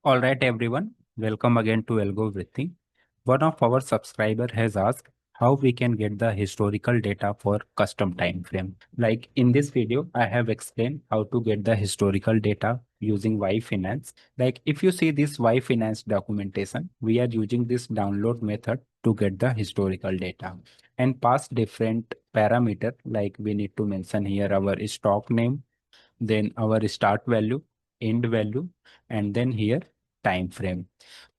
All right, everyone. Welcome again to Algovritti. One of our subscriber has asked how we can get the historical data for custom time frame. Like in this video, I have explained how to get the historical data using yfinance. Like if you see this yfinance documentation, we are using this download method to get the historical data and pass different parameter. Like we need to mention here our stock name, then our start value, end value, and then here time frame.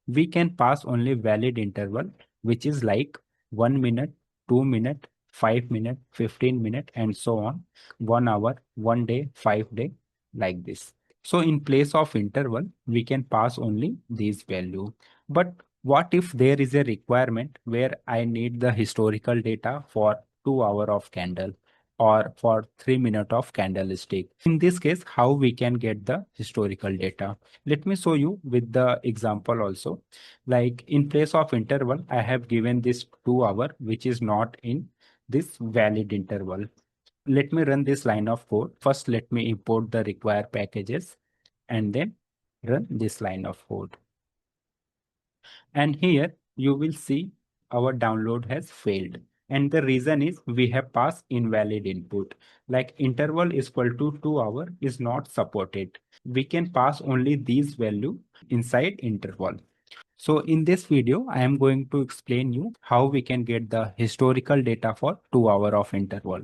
We can pass only valid interval, which is like 1 minute, 2 minute, 5 minute, 15 minute, and so on. 1 hour, 1 day, 5 day, like this. So in place of interval, we can pass only these value. But what if there is a requirement where I need the historical data for 2 hour of candle or for 3 minute of candlestick? In this case, how we can get the historical data? Let me show you with the example also. Like in place of interval, I have given this 2 hour, which is not in this valid interval. Let me run this line of code. First, let me import the required packages and then run this line of code. And here you will see our download has failed. And the reason is we have passed invalid input. Like interval is equal to 2 hour is not supported. We can pass only these value inside interval. So in this video, I am going to explain you how we can get the historical data for 2 hour of interval.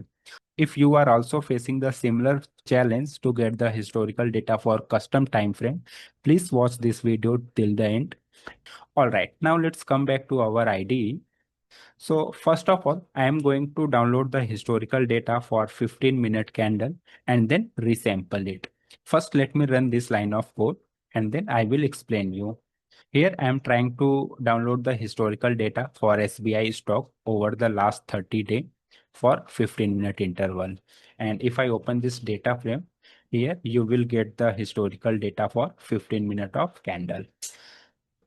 If you are also facing the similar challenge to get the historical data for custom time frame, please watch this video till the end. All right, now let's come back to our IDE. So first of all, I am going to download the historical data for 15-minute candle and then resample it. First, let me run this line of code and then I will explain you. Here I am trying to download the historical data for SBI stock over the last 30 day for 15-minute interval. And if I open this data frame, here you will get the historical data for 15 minute of candle.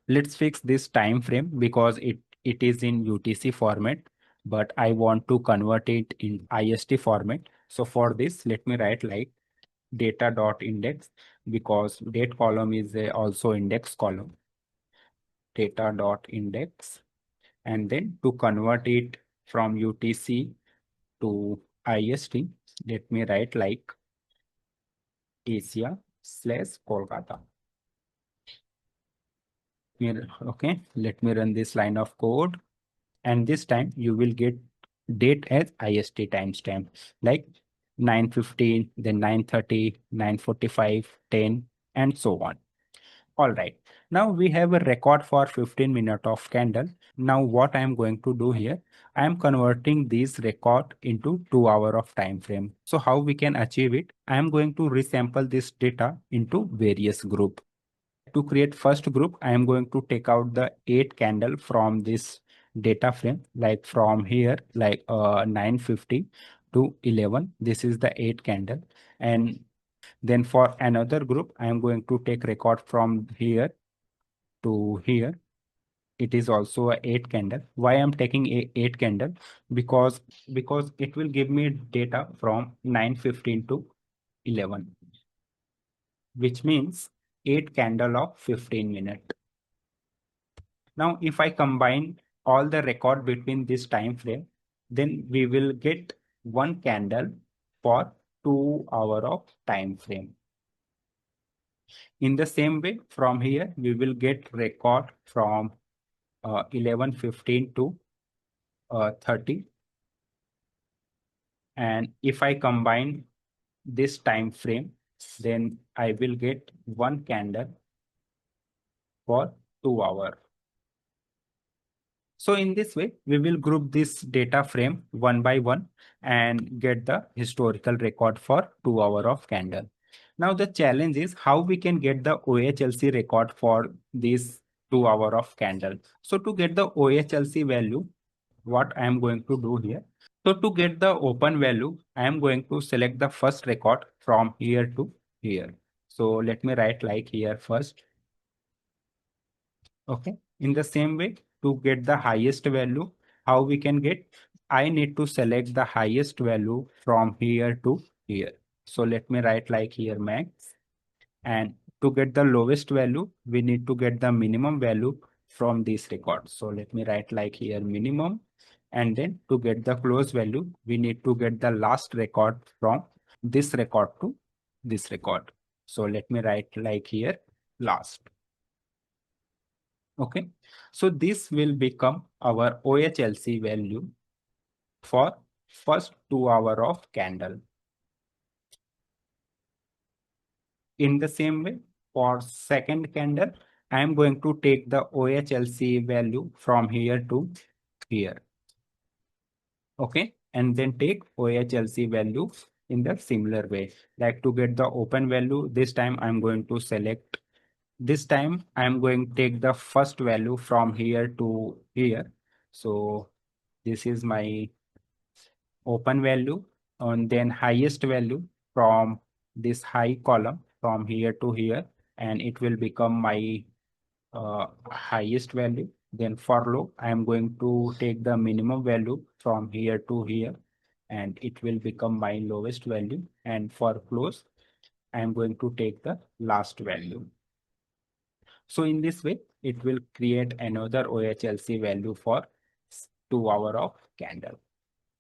Let's fix this time frame because it is in UTC format, but I want to convert it in IST format. So for this, let me write like data dot index, because date column is also index column. Data dot index, and then to convert it from UTC to IST, let me write like Asia slash Kolkata. Okay, let me run this line of code, and this time you will get date as IST timestamp, like 9:15, then 9:30, 9:45, 10, and so on. All right. Now we have a record for 15 minutes of candle. Now what I am going to do here, I am converting this record into 2 hour of time frame. So how we can achieve it? I am going to resample this data into various group. To create first group, I am going to take out the 8 candle from this data frame, like from here, like 9:50 to 11. This is the 8 candle. And then for another group, I am going to take record from here to here. It is also a 8 candle. Why I'm taking 8 candle? Because it will give me data from 9:15 to 11, which means 8 candle of 15 minutes. Now, if I combine all the record between this time frame, then we will get one candle for 2 hour of time frame. In the same way, from here, we will get record from 11:15 to 30. And if I combine this time frame, then I will get one candle for 2 hour. So in this way, we will group this data frame one by one and get the historical record for 2 hour of candle. Now the challenge is how we can get the OHLC record for this 2 hour of candle. So to get the OHLC value, what I am going to do here. So to get the open value, I am going to select the first record from here to here. So let me write like here first. Okay. In the same way, to get the highest value, how we can get? I need to select the highest value from here to here. So let me write like here max. And to get the lowest value, we need to get the minimum value from this record. So let me write like here minimum, and then to get the close value, we need to get the last record from this record to this record. So let me write like here last. Okay, so this will become our OHLC value for first 2 hours of candle. In the same way, for second candle, I am going to take the OHLC value from here to here. Okay, and then take OHLC value in the similar way. Like to get the open value, this time I'm going to select. This time I'm going to take the first value from here to here. So this is my open value, and then highest value from this high column from here to here, and it will become my highest value. Then for low, I am going to take the minimum value from here to here, and it will become my lowest value. And for close, I am going to take the last value. So in this way, it will create another OHLC value for 2 hours of candle.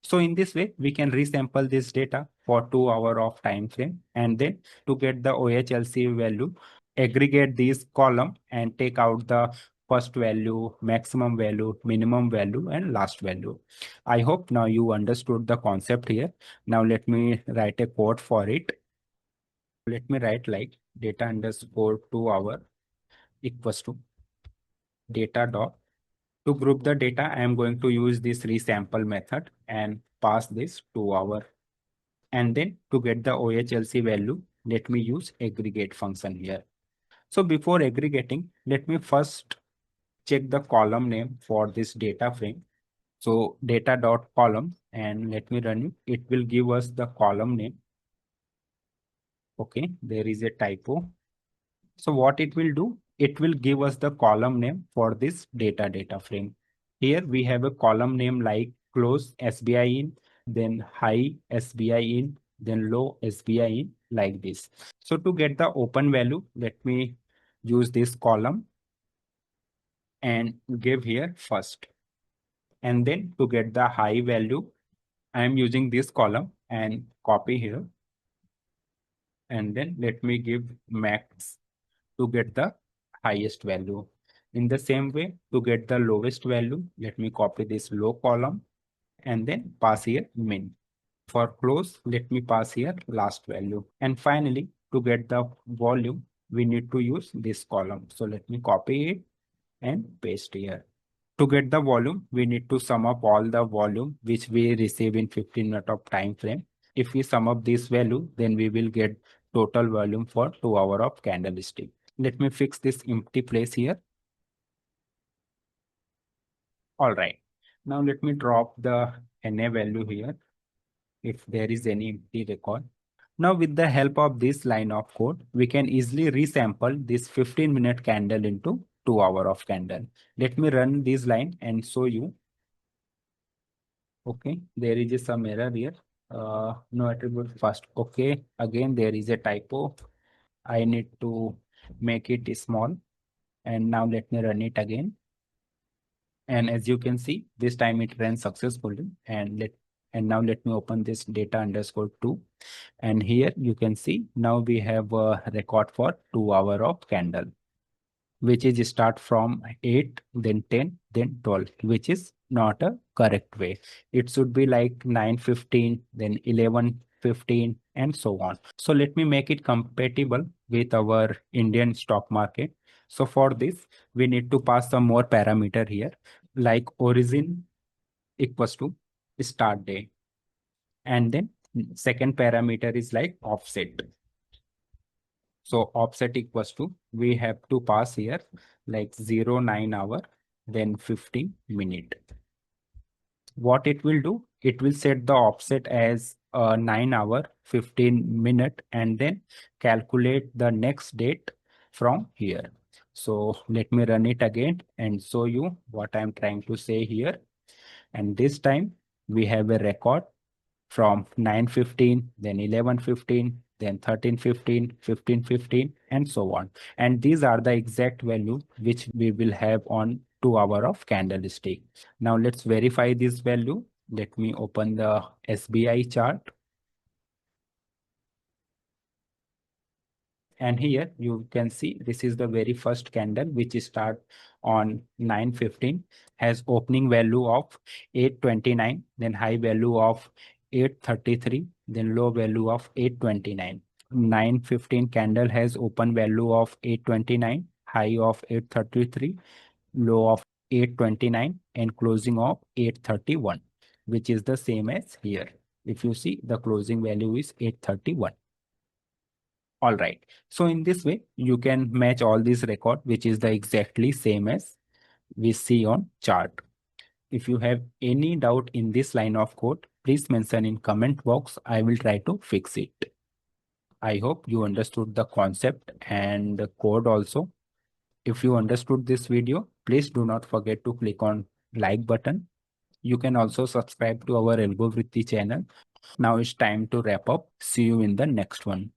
So in this way, we can resample this data for 2 hours of time frame, and then to get the OHLC value, aggregate these column and take out the first value, maximum value, minimum value, and last value. I hope now you understood the concept here. Now let me write a code for it. Let me write like data underscore 2 hour equals to data dot. To group the data, I am going to use this resample method and pass this 2 hour. And then to get the OHLC value, let me use aggregate function here. So before aggregating, let me first check the column name for this data frame. So data dot column, and let me run it. It will give us the column name. Okay, there is a typo. So what it will do, it will give us the column name for this data frame. Here we have a column name like close SBI in, then high SBI in, then low SBI in, like this. So to get the open value, let me use this column and give here first. And then to get the high value, I am using this column and copy here. And then let me give max to get the highest value. In the same way, to get the lowest value, let me copy this low column and then pass here min. For close, let me pass here last value. And finally, to get the volume, we need to use this column. So let me copy it and paste here. To get the volume, we need to sum up all the volume which we receive in 15 minutes of time frame. If we sum up this value, then we will get total volume for 2 hours of candlestick. Let me fix this empty place here. All right. Now let me drop the NA value here if there is any empty record. Now with the help of this line of code, we can easily resample this 15-minute candle into 2 hours of candle. Let me run this line and show you. Okay, there is some error here. No attribute first. Okay, again there is a typo. I need to make it small. And now let me run it again. And as you can see, this time it ran successfully. And now let me open this data underscore 2. And here you can see now we have a record for 2 hours of candle, which is start from 8, then 10, then 12, which is not a correct way. It should be like 9:15, then 11:15, and so on. So let me make it compatible with our Indian stock market. So for this, we need to pass some more parameter here, like origin equals to start day. And then second parameter is like offset. So offset equals to, we have to pass here like 09 hour, then 15 minute. What it will do, it will set the offset as 9 hour, 15 minute, and then calculate the next date from here. So let me run it again and show you what I'm trying to say here. And this time we have a record from 9:15, then 11:15, then 13.15, 15.15, and so on. And these are the exact value which we will have on 2 hour of candlestick. Now let's verify this value. Let me open the SBI chart. And here you can see this is the very first candle which start on 9:15, has opening value of 829, then high value of 833, then low value of 829. 9:15 candle has open value of 829, high of 833, low of 829, and closing of 831, which is the same as here. If you see, the closing value is 831. All right. So in this way, you can match all these record, which is the exactly same as we see on chart. If you have any doubt in this line of code, please mention in comment box. I will try to fix it. I hope you understood the concept and the code also. If you understood this video, please do not forget to click on like button. You can also subscribe to our Algovritti channel. Now it's time to wrap up. See you in the next one.